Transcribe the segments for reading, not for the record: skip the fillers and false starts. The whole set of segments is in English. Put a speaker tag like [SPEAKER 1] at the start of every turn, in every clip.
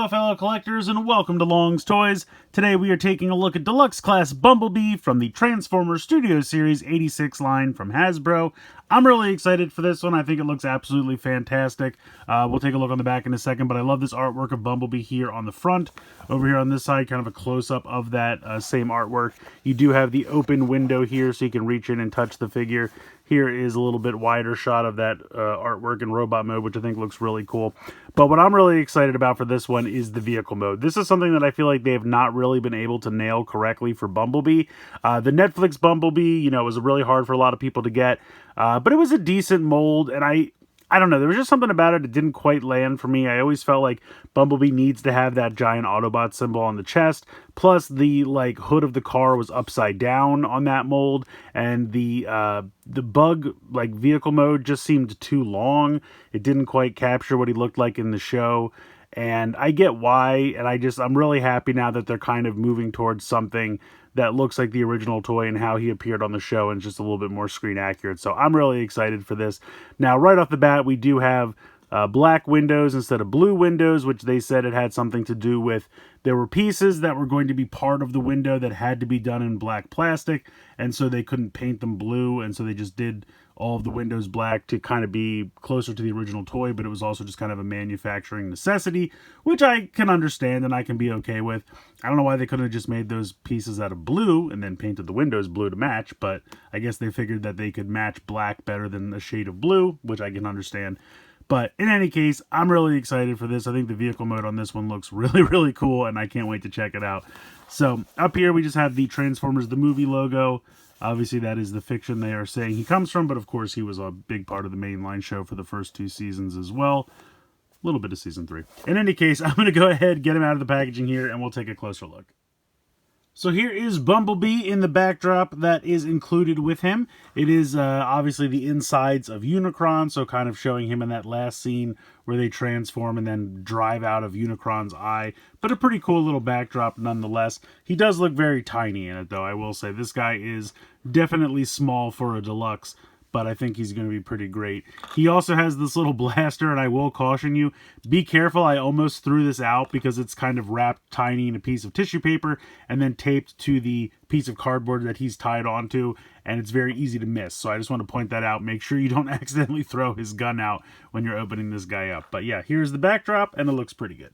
[SPEAKER 1] Hello fellow collectors and welcome to Long's Toys. Today we are taking a look at Deluxe Class Bumblebee from the Transformers Studio Series 86 line from Hasbro. I'm really excited for this one. I think it looks absolutely fantastic. We'll take a look on the back in a second, but I love this artwork of Bumblebee here on the front. Over here on this side, kind of a close-up of that same artwork. You do have the open window here so you can reach in and touch the figure. Here is a little bit wider shot of that artwork in robot mode, which I think looks really cool. But what I'm really excited about for this one is the vehicle mode. This is something that I feel like they have not really been able to nail correctly for Bumblebee. The Netflix Bumblebee, you know, was really hard for a lot of people to get. But it was a decent mold, and I don't know, there was just something about it that didn't quite land for me. I always felt like Bumblebee needs to have that giant Autobot symbol on the chest, plus the like hood of the car was upside down on that mold, and the bug like vehicle mode just seemed too long. It didn't quite capture what he looked like in the show. And I get why, and I'm really happy now that they're kind of moving towards something that looks like the original toy and how he appeared on the show and just a little bit more screen accurate. So I'm really excited for this. Now, right off the bat, we do have black windows instead of blue windows, which they said it had something to do with there were pieces that were going to be part of the window that had to be done in black plastic, and so they couldn't paint them blue, and so they just did all of the windows black to kind of be closer to the original toy, but it was also just kind of a manufacturing necessity, which I can understand and I can be okay with. I don't know why they couldn't have just made those pieces out of blue and then painted the windows blue to match, but I guess they figured that they could match black better than a shade of blue, which I can understand. But in any case, I'm really excited for this. I think the vehicle mode on this one looks really, really cool, and I can't wait to check it out. So up here, we just have the Transformers the movie logo. Obviously, that is the fiction they are saying he comes from, but of course, he was a big part of the mainline show for the first 2 seasons as well. A little bit of season 3. In any case, I'm going to go ahead, get him out of the packaging here, and we'll take a closer look. So here is Bumblebee in the backdrop that is included with him. It is obviously the insides of Unicron, so kind of showing him in that last scene where they transform and then drive out of Unicron's eye. But a pretty cool little backdrop nonetheless. He does look very tiny in it, though, I will say. This guy is definitely small for a deluxe, but I think he's going to be pretty great. He also has this little blaster, and I will caution you, be careful. I almost threw this out because it's kind of wrapped tiny in a piece of tissue paper and then taped to the piece of cardboard that he's tied onto, and it's very easy to miss. So I just want to point that out. Make sure you don't accidentally throw his gun out when you're opening this guy up. But yeah, here's the backdrop, and it looks pretty good.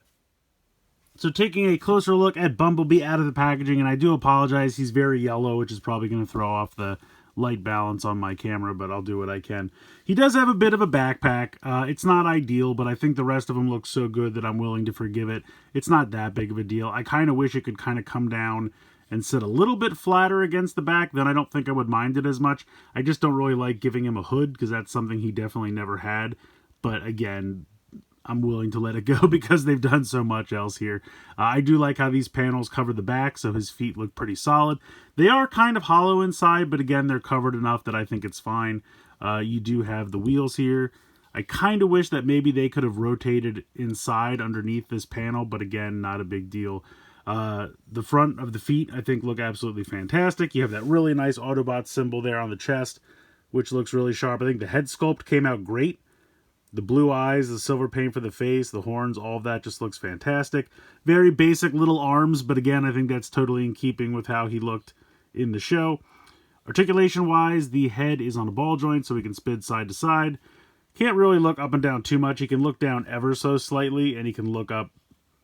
[SPEAKER 1] So taking a closer look at Bumblebee out of the packaging, and I do apologize, he's very yellow, which is probably going to throw off the light balance on my camera, but I'll do what I can. He does have a bit of a backpack. It's not ideal, but I think the rest of him looks so good that I'm willing to forgive it. It's not that big of a deal. I kind of wish it could kind of come down and sit a little bit flatter against the back. Then I don't think I would mind it as much. I just don't really like giving him a hood because that's something he definitely never had. But again, I'm willing to let it go because they've done so much else here. I do like how these panels cover the back, so his feet look pretty solid. They are kind of hollow inside, but again, they're covered enough that I think it's fine. You do have the wheels here. I kind of wish that maybe they could have rotated inside underneath this panel, but again, not a big deal. The front of the feet, I think, look absolutely fantastic. You have that really nice Autobot symbol there on the chest, which looks really sharp. I think the head sculpt came out great. The blue eyes, the silver paint for the face, the horns, all of that just looks fantastic. Very basic little arms, but again, I think that's totally in keeping with how he looked in the show. Articulation-wise, the head is on a ball joint, so he can spin side to side. Can't really look up and down too much. He can look down ever so slightly, and he can look up.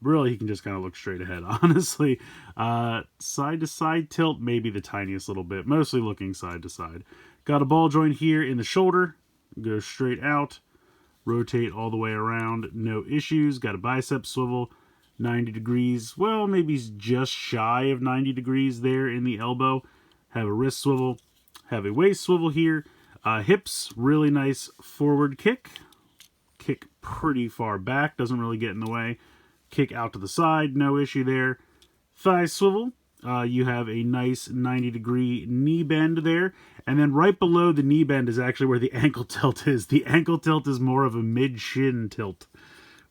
[SPEAKER 1] Really, he can just kind of look straight ahead, honestly. Side-to-side tilt, maybe the tiniest little bit. Mostly looking side to side. Got a ball joint here in the shoulder. Goes straight out. Rotate all the way around, no issues. Got a bicep swivel, 90 degrees. Well, maybe just shy of 90 degrees there in the elbow. Have a wrist swivel, have a waist swivel here. Hips, really nice forward kick. Kick pretty far back, doesn't really get in the way. Kick out to the side, no issue there. Thigh swivel. You have a nice 90-degree knee bend there. And then right below the knee bend is actually where the ankle tilt is. The ankle tilt is more of a mid-shin tilt,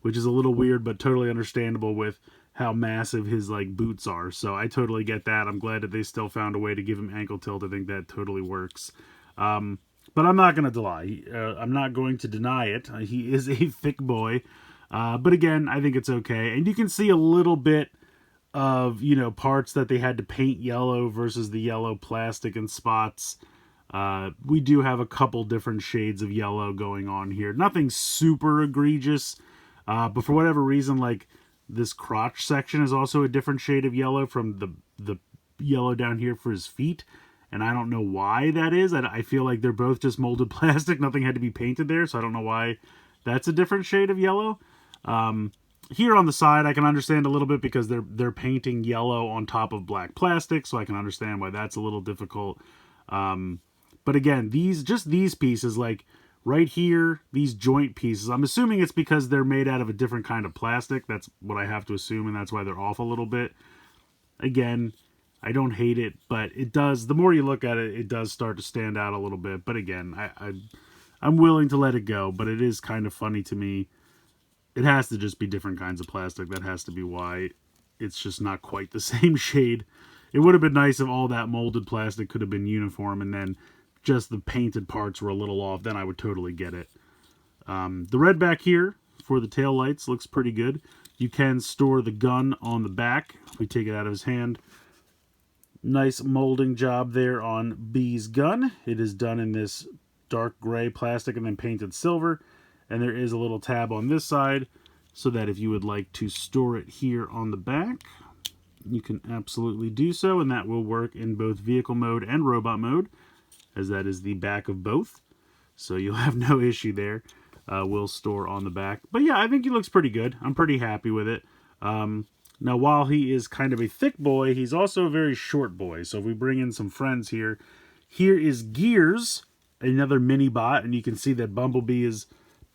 [SPEAKER 1] which is a little weird, but totally understandable with how massive his boots are. So I totally get that. I'm glad that they still found a way to give him ankle tilt. I think that totally works. But I'm not going to lie. I'm not going to deny it. He is a thick boy. But again, I think it's okay. And you can see a little bit of, parts that they had to paint yellow versus the yellow plastic and spots. We do have a couple different shades of yellow going on here. Nothing super egregious, but for whatever reason, like this crotch section is also a different shade of yellow from the yellow down here for his feet. And I don't know why that is. I feel like they're both just molded plastic. Nothing had to be painted there, so I don't know why that's a different shade of yellow. Here on the side, I can understand a little bit because they're painting yellow on top of black plastic, so I can understand why that's a little difficult. But again, these pieces, like right here, these joint pieces, I'm assuming it's because they're made out of a different kind of plastic. That's what I have to assume, and that's why they're off a little bit. Again, I don't hate it, but it does, the more you look at it, it does start to stand out a little bit. But again, I'm willing to let it go, but it is kind of funny to me. It has to just be different kinds of plastic. That has to be why it's just not quite the same shade. It would have been nice if all that molded plastic could have been uniform and then just the painted parts were a little off. Then I would totally get it. The red back here for the tail lights looks pretty good. You can store the gun on the back. We take it out of his hand. Nice molding job there on B's gun. It is done in this dark gray plastic and then painted silver. And there is a little tab on this side so that if you would like to store it here on the back, you can absolutely do so. And that will work in both vehicle mode and robot mode, as that is the back of both. So you'll have no issue there. We'll store on the back. But yeah, I think he looks pretty good. I'm pretty happy with it. Now, while he is kind of a thick boy, he's also a very short boy. So if we bring in some friends here, here is Gears, another mini bot. And you can see that Bumblebee is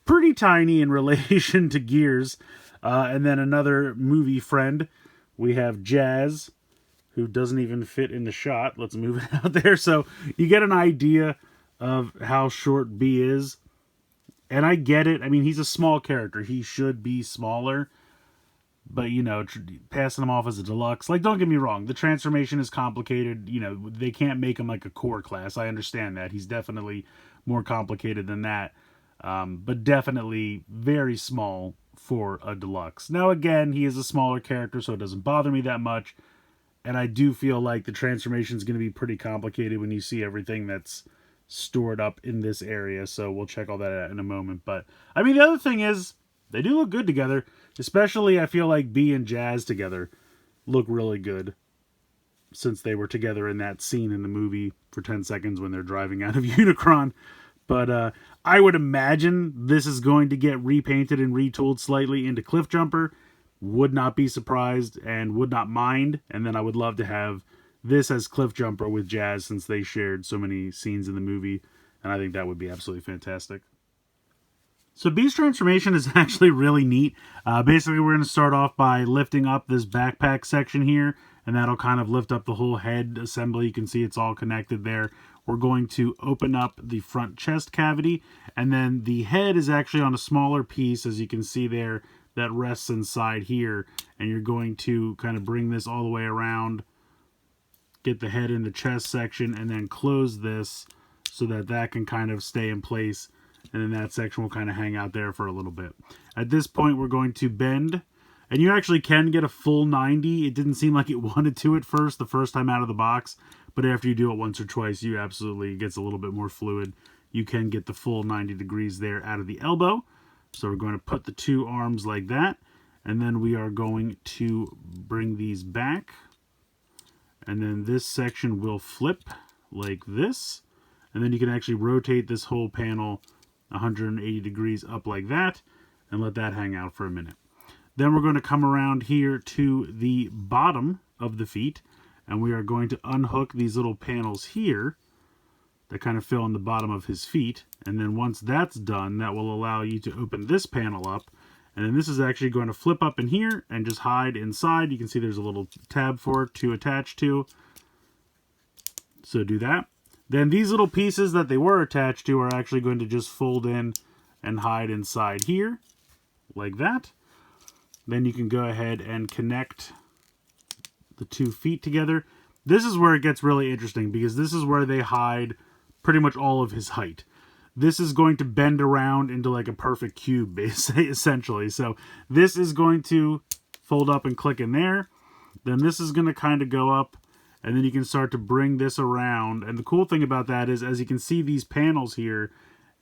[SPEAKER 1] pretty tiny in relation to Gears. And then another movie friend, we have Jazz, who doesn't even fit in the shot. Let's move it out there. So you get an idea of how short B is. And I get it. I mean, he's a small character. He should be smaller. But, passing him off as a deluxe, like, don't get me wrong, the transformation is complicated. They can't make him like a core class. I understand that. He's definitely more complicated than that. But definitely very small for a deluxe. Now, again, he is a smaller character, so it doesn't bother me that much. And I do feel like the transformation is going to be pretty complicated when you see everything that's stored up in this area. So we'll check all that out in a moment. But, I mean, the other thing is, they do look good together. Especially, I feel like B and Jazz together look really good. Since they were together in that scene in the movie for 10 seconds when they're driving out of Unicron. But I would imagine this is going to get repainted and retooled slightly into Cliffjumper. Would not be surprised and would not mind. And then I would love to have this as Cliffjumper with Jazz since they shared so many scenes in the movie. And I think that would be absolutely fantastic. So B's transformation is actually really neat. Basically, we're going to start off by lifting up this backpack section here. And that'll kind of lift up the whole head assembly. You can see it's all connected there. We're going to open up the front chest cavity. And then the head is actually on a smaller piece, as you can see there, that rests inside here. And you're going to kind of bring this all the way around, get the head in the chest section, and then close this so that that can kind of stay in place. And then that section will kind of hang out there for a little bit. At this point, we're going to bend. And you actually can get a full 90. It didn't seem like it wanted to at first, the first time out of the box. But after you do it once or twice, you absolutely, it gets a little bit more fluid. You can get the full 90 degrees there out of the elbow. So we're going to put the two arms like that. And then we are going to bring these back. And then this section will flip like this. And then you can actually rotate this whole panel 180 degrees up like that and let that hang out for a minute. Then we're going to come around here to the bottom of the feet and we are going to unhook these little panels here that kind of fill in the bottom of his feet. And then once that's done, that will allow you to open this panel up. And then this is actually going to flip up in here and just hide inside. You can see there's a little tab for it to attach to. So do that. Then these little pieces that they were attached to are actually going to just fold in and hide inside here, like that. Then you can go ahead and connect the 2 feet together. This is where it gets really interesting because this is where they hide pretty much all of his height. this is going to bend around into like a perfect cube, essentially. So this is going to fold up and click in there. Then this is going to kind of go up, and then you can start to bring this around. And the cool thing about that is, as you can see, these panels here,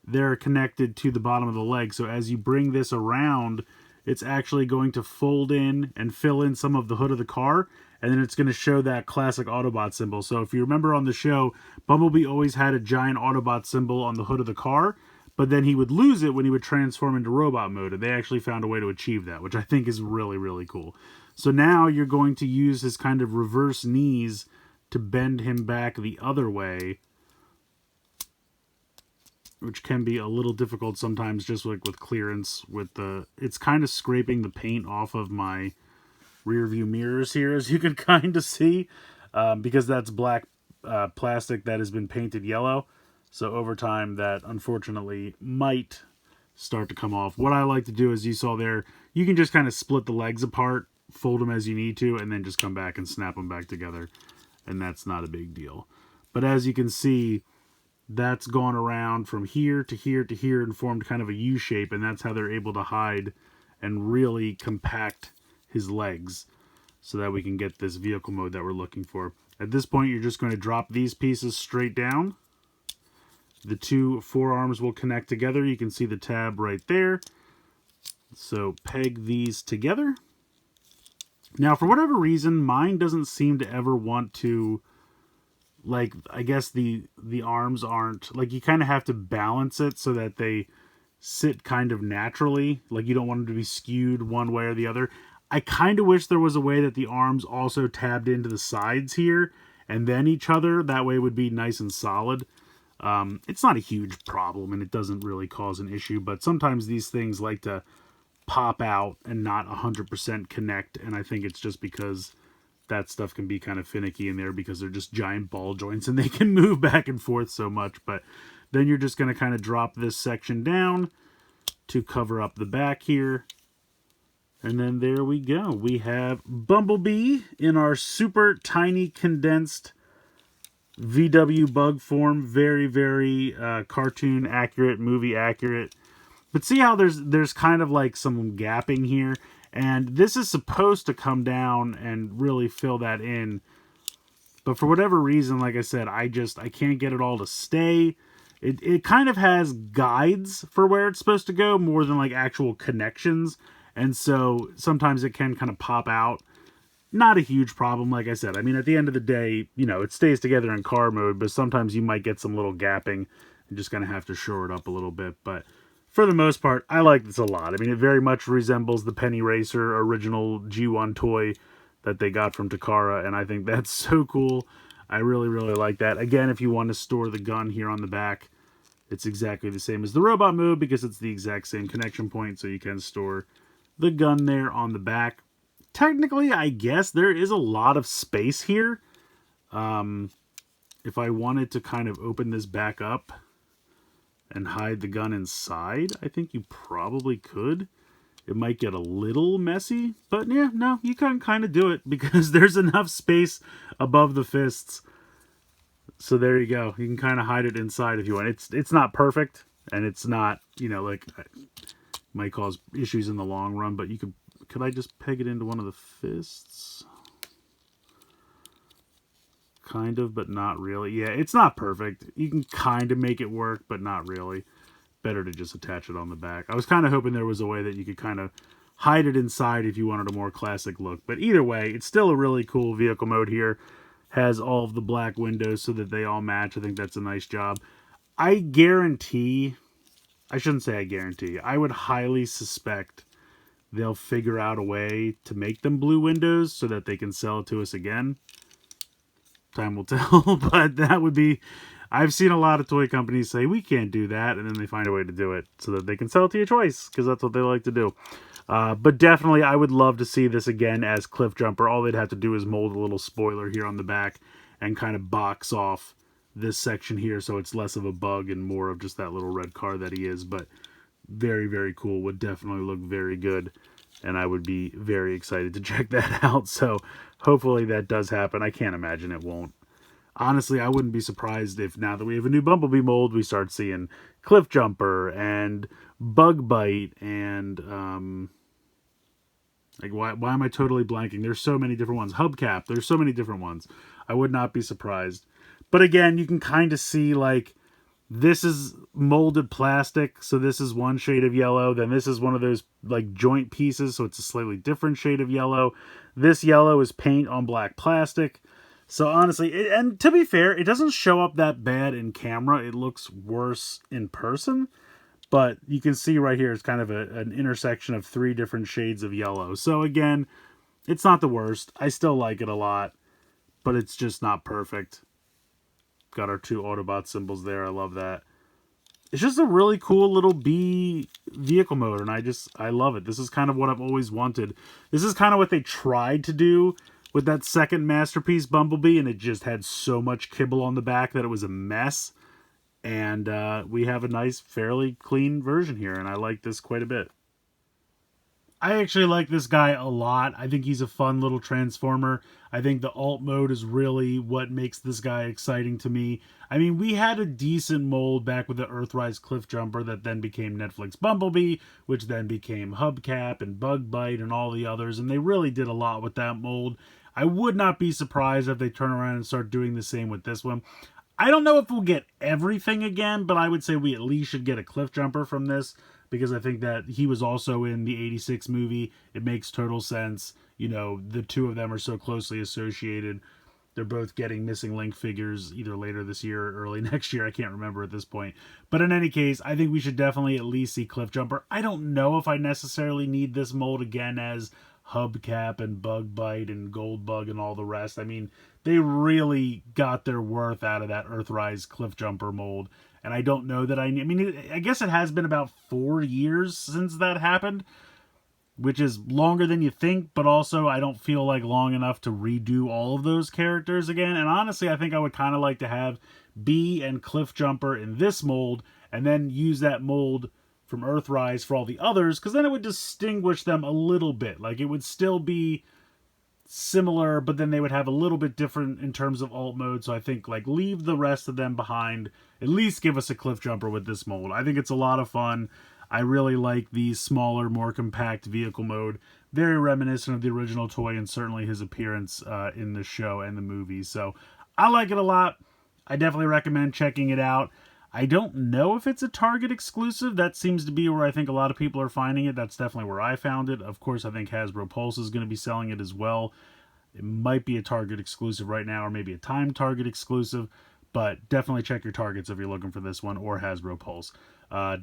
[SPEAKER 1] they're connected to the bottom of the leg. So as you bring this around, it's actually going to fold in and fill in some of the hood of the car, and then it's going to show that classic Autobot symbol. So if you remember on the show, Bumblebee always had a giant Autobot symbol on the hood of the car, but then he would lose it when he would transform into robot mode, and they actually found a way to achieve that, which I think is really, really cool. So now you're going to use his kind of reverse knees to bend him back the other way, which can be a little difficult sometimes, just like with clearance. It's kind of scraping the paint off of my rear view mirrors here, as you can kind of see, because that's black plastic that has been painted yellow. So over time, that unfortunately might start to come off. What I like to do, as you saw there, you can just kind of split the legs apart, fold them as you need to, and then just come back and snap them back together. And that's not a big deal. But as you can see, that's gone around from here to here to here and formed kind of a U shape, and that's how they're able to hide and really compact his legs so that we can get this vehicle mode that we're looking for. At this point, you're just going to drop these pieces straight down. The two forearms will connect together. You can see the tab right there. So peg these together. Now, for whatever reason, mine doesn't seem to ever want to, like, I guess the arms aren't, like, you kind of have to balance it so that they sit kind of naturally. Like, you don't want them to be skewed one way or the other. I kind of wish there was a way that the arms also tabbed into the sides here and then each other. That way it would be nice and solid. It's not a huge problem, and it doesn't really cause an issue, but sometimes these things like to pop out and not 100% connect, and I think it's just because that stuff can be kind of finicky in there because they're just giant ball joints and they can move back and forth so much. But then you're just going to kind of drop this section down to cover up the back here. And then there we go. We have Bumblebee in our super tiny condensed VW bug form. Very, very cartoon accurate, movie accurate. But see how there's kind of like some gapping here. And this is supposed to come down and really fill that in. But for whatever reason, like I said, I can't get it all to stay. It kind of has guides for where it's supposed to go more than like actual connections. And so sometimes it can kind of pop out. Not a huge problem, like I said. I mean, at the end of the day, you know, it stays together in car mode, but sometimes you might get some little gapping and just kind of have to shore it up a little bit. But for the most part, I like this a lot. I mean, it very much resembles the Penny Racer original G1 toy that they got from Takara, and I think that's so cool. I really, really like that. Again, if you want to store the gun here on the back, it's exactly the same as the robot mode because it's the exact same connection point, so you can store the gun there on the back. Technically, I guess there is a lot of space here. If I wanted to kind of open this back up and hide the gun inside, I think you probably could. It might get a little messy, but yeah, no, you can kind of do it because there's enough space above the fists. So there you go. You can kind of hide it inside if you want. It's not perfect, and it's not, you know, like, might cause issues in the long run, but you could I just peg it into one of the fists? Kind of, but not really. Yeah, it's not perfect. You can kind of make it work, but not really. Better to just attach it on the back. I was kind of hoping there was a way that you could kind of hide it inside if you wanted a more classic look. But either way, it's still a really cool vehicle mode here. Has all of the black windows so that they all match. I think that's a nice job. I guarantee, I shouldn't say I guarantee, I would highly suspect they'll figure out a way to make them blue windows so that they can sell it to us again. Time will tell, but that would be... I've seen a lot of toy companies say, we can't do that, and then they find a way to do it so that they can sell it to you twice, because that's what they like to do. But definitely, I would love to see this again as Cliff Jumper. All they'd have to do is mold a little spoiler here on the back and kind of box off this section here so it's less of a bug and more of just that little red car that he is. But very, very cool. Would definitely look very good, and I would be very excited to check that out. So hopefully that does happen. I can't imagine it won't. Honestly, I wouldn't be surprised if now that we have a new Bumblebee mold, we start seeing Cliff Jumper and Bug Bite and like why am I totally blanking? There's so many different ones. Hubcap. There's so many different ones. I would not be surprised. But again, you can kind of see like this is molded plastic, so this is one shade of yellow. Then this is one of those like joint pieces, so it's a slightly different shade of yellow. This yellow is paint on black plastic. So honestly, and to be fair, it doesn't show up that bad in camera. It looks worse in person. But you can see right here, it's kind of an intersection of 3 different shades of yellow. So again, it's not the worst. I still like it a lot, but it's just not perfect. Got our 2 Autobot symbols there. I love that. It's just a really cool little bee vehicle mode, and I love it. This is kind of what I've always wanted. This is kind of what they tried to do with that second masterpiece, Bumblebee, and it just had so much kibble on the back that it was a mess. And we have a nice, fairly clean version here, and I like this quite a bit. I actually like this guy a lot. I think he's a fun little Transformer. I think the alt mode is really what makes this guy exciting to me. I mean, we had a decent mold back with the Earthrise Cliff Jumper that then became Netflix Bumblebee, which then became Hubcap and Bug Bite and all the others, and they really did a lot with that mold. I would not be surprised if they turn around and start doing the same with this one. I don't know if we'll get everything again, but I would say we at least should get a Cliff Jumper from this, because I think that he was also in the 86 movie. It makes total sense. You know, the 2 of them are so closely associated. They're both getting Missing Link figures either later this year or early next year. I can't remember at this point. But in any case, I think we should definitely at least see Cliff Jumper. I don't know if I necessarily need this mold again as Hubcap and Bug Bite and Gold Bug and all the rest. I mean, they really got their worth out of that Earthrise Cliff Jumper mold. And I don't know that I mean, I guess it has been about 4 years since that happened, which is longer than you think, but also I don't feel like long enough to redo all of those characters again. And honestly, I think I would kind of like to have Bee and Cliff Jumper in this mold, and then use that mold from Earthrise for all the others, because then it would distinguish them a little bit. Like, it would still be similar, but then they would have a little bit different in terms of alt mode. So I think, like, leave the rest of them behind. At least give us a Cliff Jumper with this mold. I think it's a lot of fun. I really like the smaller, more compact vehicle mode. Very reminiscent of the original toy, and certainly his appearance in the show and the movie. So I like it a lot. I definitely recommend checking it out. I don't know if it's a Target exclusive. That seems to be where I think a lot of people are finding it. That's definitely where I found it. Of course, I think Hasbro Pulse is going to be selling it as well. It might be a Target exclusive right now, or maybe a Time Target exclusive. But definitely check your Targets if you're looking for this one, or Hasbro Pulse.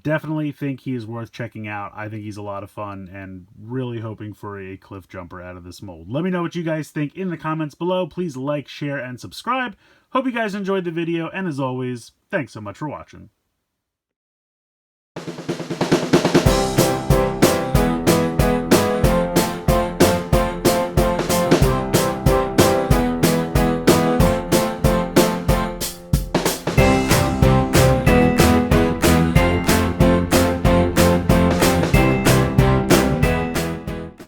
[SPEAKER 1] Definitely think he is worth checking out. I think he's a lot of fun, and really hoping for a Cliff Jumper out of this mold. Let me know what you guys think in the comments below. Please like, share, and subscribe. Hope you guys enjoyed the video, and as always, thanks so much for watching.